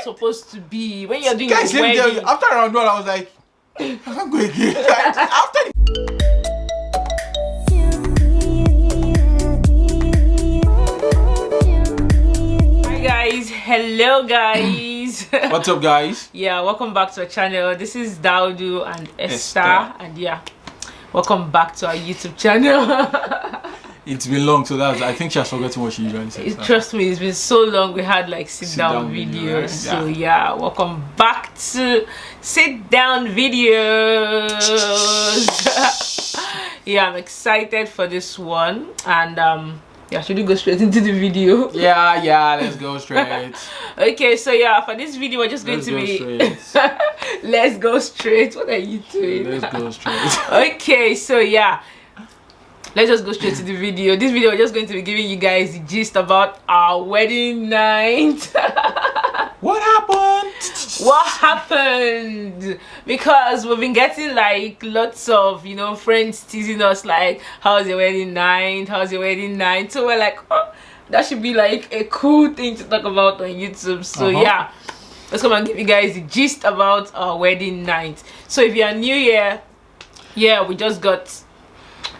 supposed to be when you're doing Guys, the let me tell wedding. you, after round one, I was like, I can't go again. Like, after Hi guys, hello guys. What's up, guys? Yeah, welcome back to our channel. This is Daudu and Esther, Esther. and yeah, welcome back to our YouTube channel. It's been long, so I think she has forgotten what she usually says. Trust me, it's been so long. We had like sit down video, videos, right? so yeah, welcome back to sit down videos. Yeah, I'm excited for this one, and yeah, should we go straight into the video? Yeah, let's go straight. Okay, so yeah, for this video we're just going Let's to go be straight. let's go straight. What are you doing? Let's go straight. Okay, so yeah, let's just go straight to the video. This video we're just going to be giving you guys the gist about our wedding night. What happened? What happened? Because we've been getting like lots of, you know, friends teasing us like, how's your wedding night? How's your wedding night? So we're like, oh, that should be like a cool thing to talk about on YouTube. So yeah, let's come and give you guys the gist about our wedding night. So if you're new here, yeah, we just got.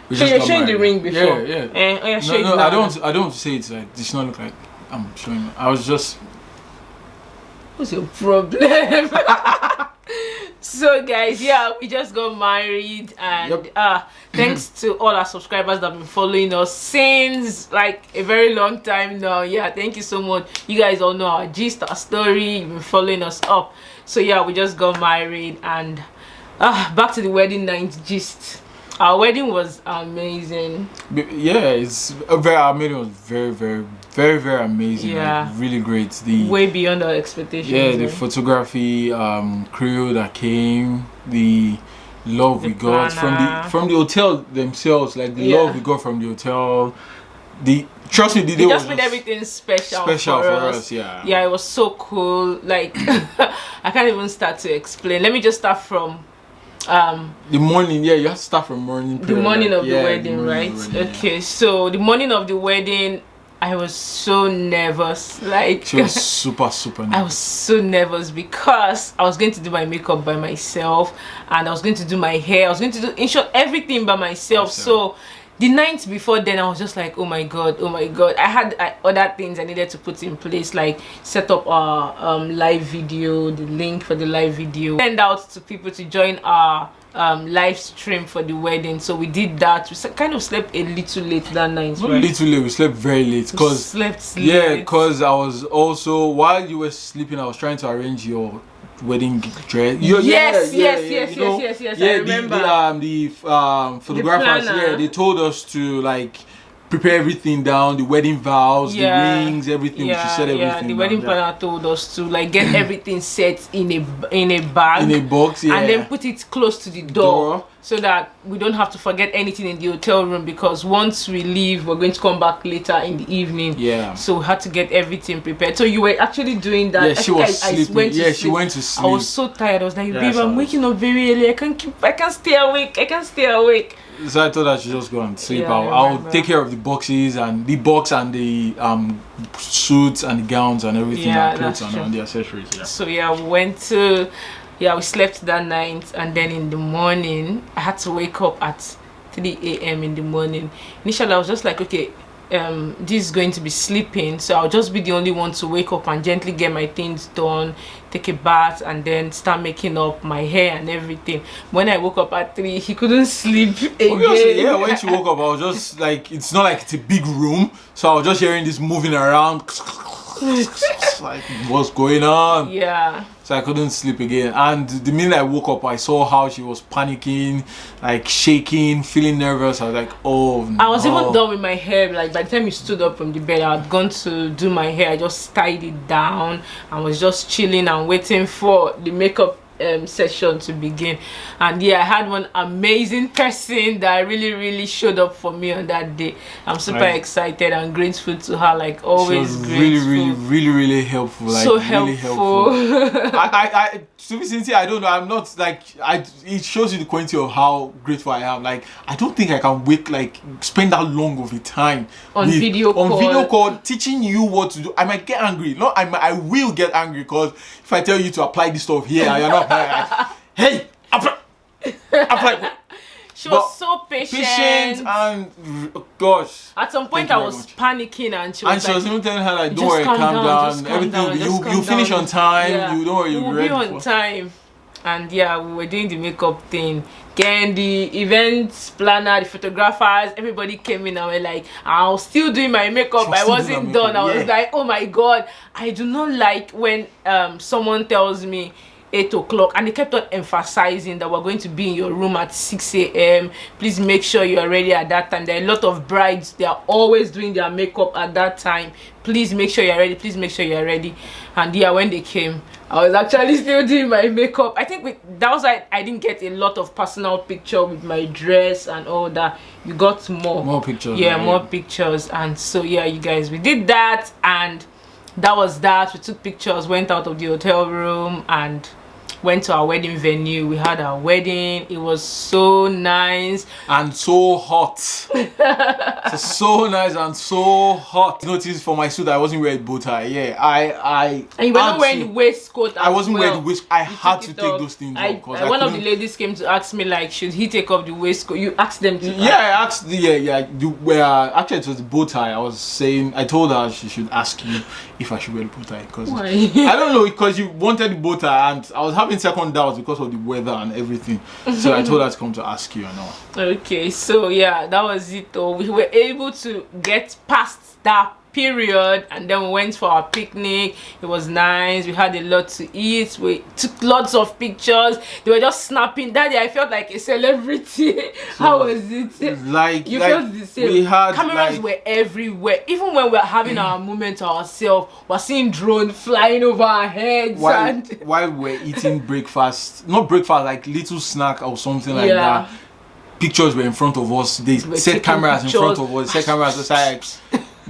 We So just you're got showing the married. ring before? Yeah. Oh, yeah, show it No, now. I don't say it's like this. Not look like I'm showing. I was just. What's your problem? So guys, yeah, we just got married, and thanks to all our subscribers that have been following us since like a very long time now. Yeah, thank you so much. You guys all know our gist, our story. You've been following us up. So yeah, we just got married, and back to the wedding night gist. Our wedding was amazing. Yeah, it's very amazing. It was very amazing. Yeah, like, really great. Way beyond our expectations. Yeah, the photography crew that came, the love we got from the hotel themselves, like the love we got from the hotel. Trust me, the day just was made everything special for us. Yeah, it was so cool. Like I can't even start to explain. Let me just start from the morning. Yeah, you have to start from morning period, the morning like, of the wedding, right? Okay, so the morning of the wedding, I was so nervous. Like she was super nervous. I was so nervous because I was going to do my makeup by myself, and I was going to do my hair. I was going to do, in short, everything by myself. So the night before then, I was just like, oh my god. I had other things I needed to put in place, like set up our live video, the link for the live video, send out to people to join our live stream for the wedding. So we did that. We kind of slept a little late that night. Not right? little late, we slept very late because slept yeah, late. because I was also, while you were sleeping, I was trying to arrange your wedding dress. Yes, I remember. The photographers, they told us to like prepare everything down, the wedding vows, the rings, everything. She said everything. Yeah, the wedding planner told us to like get everything set in a bag, in a box, and then put it close to the door so that we don't have to forget anything in the hotel room, because once we leave, we're going to come back later in the evening. Yeah. So we had to get everything prepared. So you were actually doing that. Yeah, she was sleeping. She went to sleep. I was so tired. I was like, babe, I'm waking up very early. I can't stay awake. So I told her to just go and sleep. I'll take care of the boxes and the box and the suits and the gowns and everything, and clothes and the accessories. Yeah. So we slept that night, and then in the morning I had to wake up at 3 a.m. in the morning. Initially I was just like, okay, this is going to be sleeping, so I'll just be the only one to wake up and gently get my things done, take a bath, and then start making up my hair and everything. When I woke up at 3, he couldn't sleep again. Obviously, yeah, when she woke up, I was just like, it's not like it's a big room, so I was just hearing this moving around. Like, what's going on? Yeah. So I couldn't sleep again, and the minute I woke up, I saw how she was panicking, like shaking, feeling nervous. I was like, oh no. I was even done with my hair. Like by the time you stood up from the bed, I had gone to do my hair. I just tied it down and was just chilling and waiting for the makeup session to begin. And yeah, I had one amazing person that really showed up for me on that day. I'm super excited and grateful to her, like always. She was really helpful, like so really helpful. I to be sincere, I don't know, I'm not like, it shows you the quality of how grateful I am. Like, I don't think I can wait, like spend that long of a time on video call teaching you what to do. I might get angry. I will get angry, because if I tell you to apply this stuff here and you're not like, hey, apply. She was so patient and gosh. At some point I was panicking, and she was even telling her like, don't worry, calm down, everything you finish on time. Yeah. You don't worry, we'll be on time. And yeah, we were doing the makeup thing. Again, the event planner, the photographers, everybody came in and were like, I was still doing my makeup. I wasn't done. I was like, oh my god, I do not like when someone tells me 8 o'clock, and they kept on emphasizing that we're going to be in your room at 6 a.m. Please make sure you are ready at that time. There are a lot of brides, they are always doing their makeup at that time. Please make sure you're ready. Please make sure you're ready. And yeah, when they came, I was actually still doing my makeup. I think that was why I didn't get a lot of personal picture with my dress and all that. You got more pictures. Yeah, more pictures. And so yeah, you guys, we did that, and that was that. We took pictures, went out of the hotel room, and went to our wedding venue. We had our wedding. It was so nice and so hot. So nice and so hot. Notice for my suit I wasn't wearing bow tie. Yeah, and you were not wearing the waistcoat. I wasn't wearing the waistcoat. I had to take those things off, because one of the ladies came to ask me like, should he take off the waistcoat? You asked them to. Yeah, I asked. Actually it was the bow tie. I told her she should ask you if I should wear the bow tie, because I don't know, because you wanted the bow tie, and I was having second doubts because of the weather and everything. So I told her to come to ask you and all. Okay, so yeah, that was it though. We were able to get past that period, and then we went for our picnic. It was nice. We had a lot to eat. We took lots of pictures. They were just snapping. That day I felt like a celebrity. So how was it? Like you felt the same. We had cameras were everywhere. Even when we were having our moment ourselves, we're seeing drones flying over our heads. While we're eating breakfast, not breakfast, like little snack or something like that. Pictures were in front of us. They set cameras in front of us. Set cameras aside.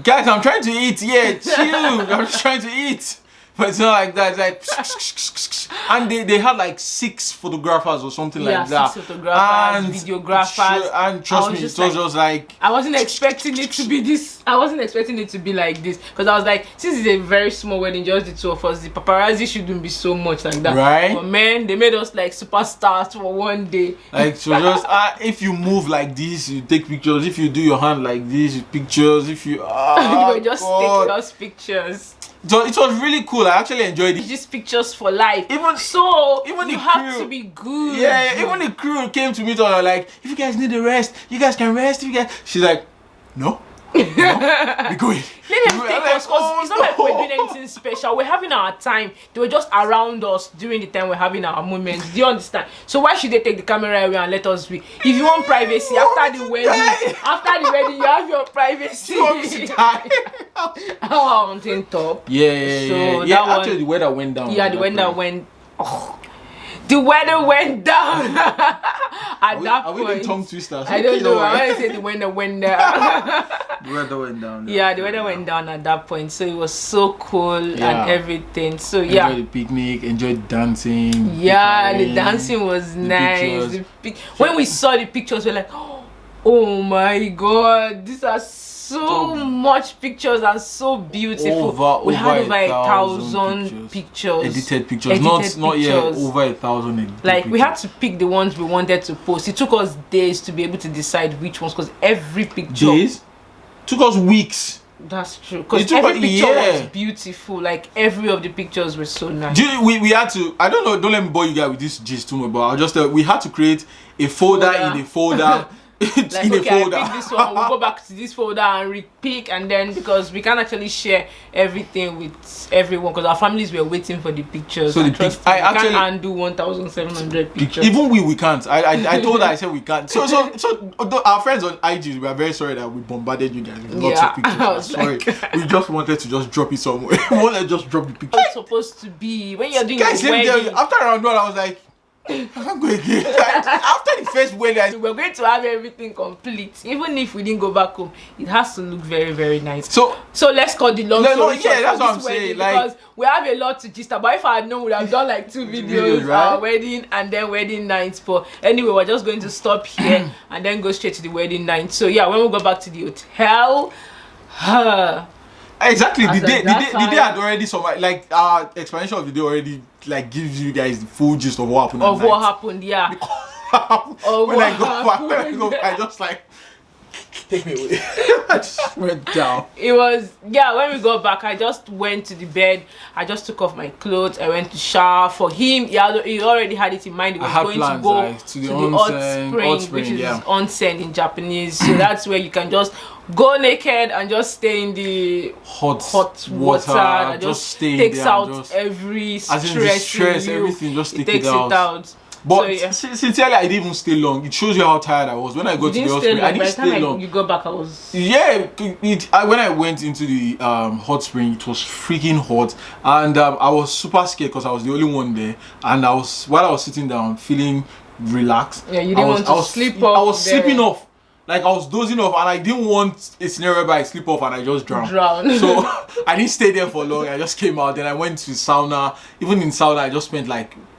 Guys, I'm trying to eat. Yeah, chill. I'm just trying to eat. But it's not like that. It's like, and they had like 6 photographers or something like that. 6 photographers, videographers. And trust me, it was just like, I wasn't expecting it to be this. I wasn't expecting it to be like this, because I was like, since it's a very small wedding, just the 2 of us, the paparazzi shouldn't be so much like that. Right? But man, they made us like superstars for one day. Like, so just if you move like this, you take pictures. If you do your hand like this, you pictures. If you you just take those pictures. So it was really cool. I actually enjoyed it. Just pictures for life. Even you have to be good. Yeah, even the crew came to meet us like, if you guys need a rest, you guys can rest. If you guys, she's like, no, we're going. Let them take us, because it's not like we're doing anything special. We're having our time. They were just around us during the time we're having our moments. Do you understand? So why should they take the camera away and let us be? If you want privacy after the wedding, you have your privacy. How on top. Yeah. Actually, the weather went down. Yeah, the weather went. Oh. The weather went down at that point. Are we the tongue twisters? I don't know. I want to say the weather went down. The weather went down. Yeah, the weather went down at that point. So it was so cool and everything. So yeah. Enjoyed the picnic, enjoyed dancing. Yeah, the dancing was nice. When we saw the pictures, we were like, oh my god, these are so much pictures and so beautiful. We had over 1,000 pictures. Edited pictures. Not yet over 1,000 edited pictures. We had to pick the ones we wanted to post. It took us days to be able to decide which ones, because every picture. Days? Took us weeks. That's true. Because every picture was beautiful. Like every of the pictures were so nice. We had to, I don't know, don't let me bore you guys with this gist too much, but I'll just we had to create a folder in a folder. Like, in a okay, folder. I pick this one, we'll go back to this folder and repick, and then because we can't actually share everything with everyone because our families were waiting for the pictures. So I actually can't undo 1,700 pictures. Even we can't. I told her, I said we can't. So our friends on IG, we are very sorry that we bombarded you guys with lots of pictures. Sorry, we just wanted to just drop it somewhere. We wanted to just drop the picture. It's supposed to be when you're doing Guys, your wedding. after round one, I was like, I can't go again. Like, after the first wedding, we're going to have everything complete. Even if we didn't go back home, it has to look very, very nice. So let's call the long story short. Yeah, that's what I'm wedding, saying. Because like, we have a lot to gist about. If I had known, we would have done like 2 videos, right? Our wedding and then wedding nights. But anyway, we're just going to stop here and then go straight to the wedding night. So yeah, when we go back to the hotel, exactly, the day had already like our explanation of the day already like gives you guys the full gist of what happened. What happened, yeah. When I go back, I just like take me away. I just went down. It was when we got back, I just went to the bed. I just took off my clothes. I went to shower. For him, he already had it in mind. He was going to go to the hot spring, which is onsen in Japanese. So that's where you can just go naked and just stay in the hot water and just stay takes there out just, every stress in you. Everything just it takes it out. But sincerely, I didn't even stay long. It shows you how tired I was when I got to the hospital. I didn't stay long. You go back, I was when I went into the hot spring, it was freaking hot, and I was super scared because I was the only one there. And while I was sitting down, feeling relaxed. Yeah, you didn't want to sleep off. I was sleeping off. Like I was dozing off, and I didn't want a scenario where I sleep off and I just drown. So I didn't stay there for long. I just came out. Then I went to sauna. Even in sauna, I just spent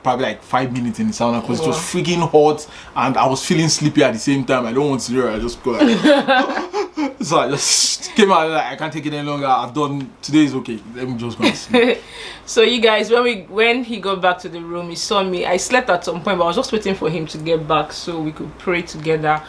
probably 5 minutes in the sauna because it was freaking hot and I was feeling sleepy at the same time. I don't want to. I just go. So I just came out like I can't take it any longer. I've done today is okay. Let me just go and sleep. So you guys, when he got back to the room, he saw me. I slept at some point, but I was just waiting for him to get back so we could pray together.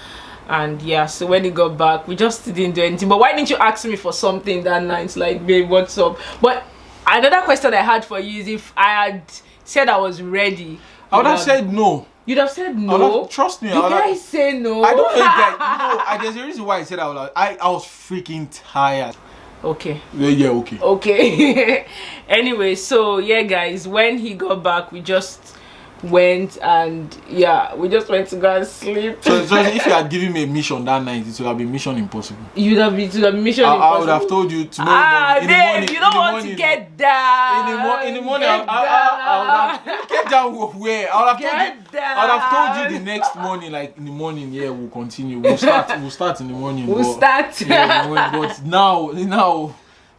And yeah, so when he got back, we just didn't do anything. But why didn't you ask me for something that night? Like, babe, what's up? But another question I had for you is if I had said I was ready, I would have said no. You'd have said no. Trust me. Did I say no? I don't think that. No, there's a reason why I said I was freaking tired. Okay. Yeah, okay. Okay. Anyway, so yeah, guys, when he got back, we just went and we just went to go and sleep. So if you had given me a mission that night, it would have been mission impossible. It would have been mission impossible. I would have told you tomorrow morning. In the morning, you don't want to get down. In the morning, I would have get down where? I would have told you the next morning, like in the morning. Yeah, we'll continue. We'll start in the morning. Start. Yeah, but now.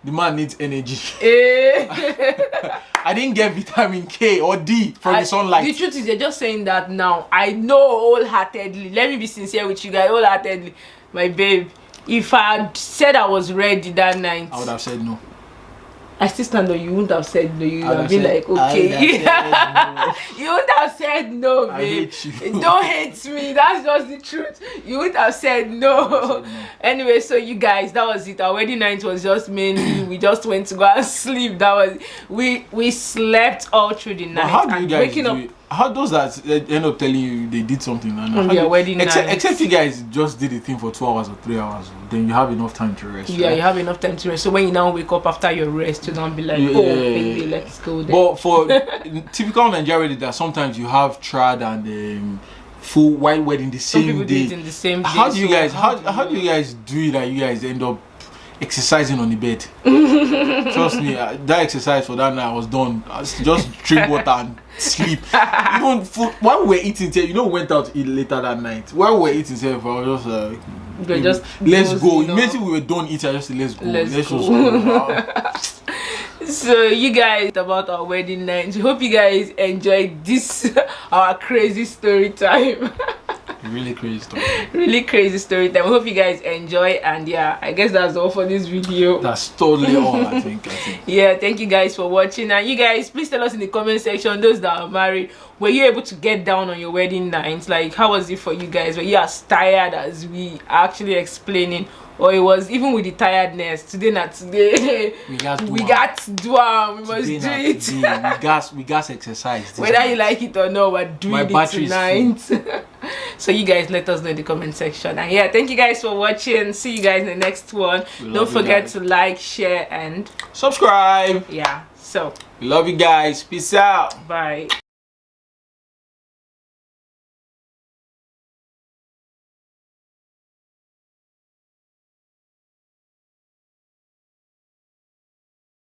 The man needs energy. I didn't get vitamin K or D from the sunlight. The truth is, you're just saying that now. I know wholeheartedly. Let me be sincere with you guys. Wholeheartedly, my babe. If I had said I was ready that night, I would have said no. I still stand on you. Wouldn't have said no. You would have been like, okay. You wouldn't have said no, babe. I hate you. Don't hate me. That's just the truth. You wouldn't have said no. Anyway, so you guys, that was it. Our wedding night was just mainly we just went to go and sleep. That was we slept all through the night. But how do you guys do it? How those that end up telling you they did something on their wedding night? Except you guys just did the thing for 2 hours or 3 hours, then you have enough time to rest. Yeah, right? You have enough time to rest. So when you now wake up after your rest, you don't be like, baby, let's go there. But for typical Nigerian wedding, that sometimes you have trad and full white wedding the same Some people day. do it in the same day. How do you guys? How do you guys do it? That you guys end up exercising on the bed? Trust me, that exercise for that night was done. I just drink water and sleep. Even food, while we were eating, we went out to eat later that night. While we were eating, I was just let's go. Immediately we were done eating, I just said, let's go. Let's go. So you guys, about our wedding night, we hope you guys enjoyed this our crazy story time. Really crazy story. Really crazy story time. We hope you guys enjoy, and I guess that's all for this video. That's totally all. I think. Yeah, thank you guys for watching, and you guys please tell us in the comment section, those that are married, were you able to get down on your wedding night? Like, how was it for you guys? Were you as tired as we are actually explaining, or it was even with the tiredness? Today not today. We got to do we must do it. We got exercise. Whether you like it or not, we're doing it tonight. So you guys let us know in the comment section. And yeah, thank you guys for watching. See you guys in the next one. Don't forget to like, share, and subscribe. Yeah, so we love you guys. Peace out. Bye.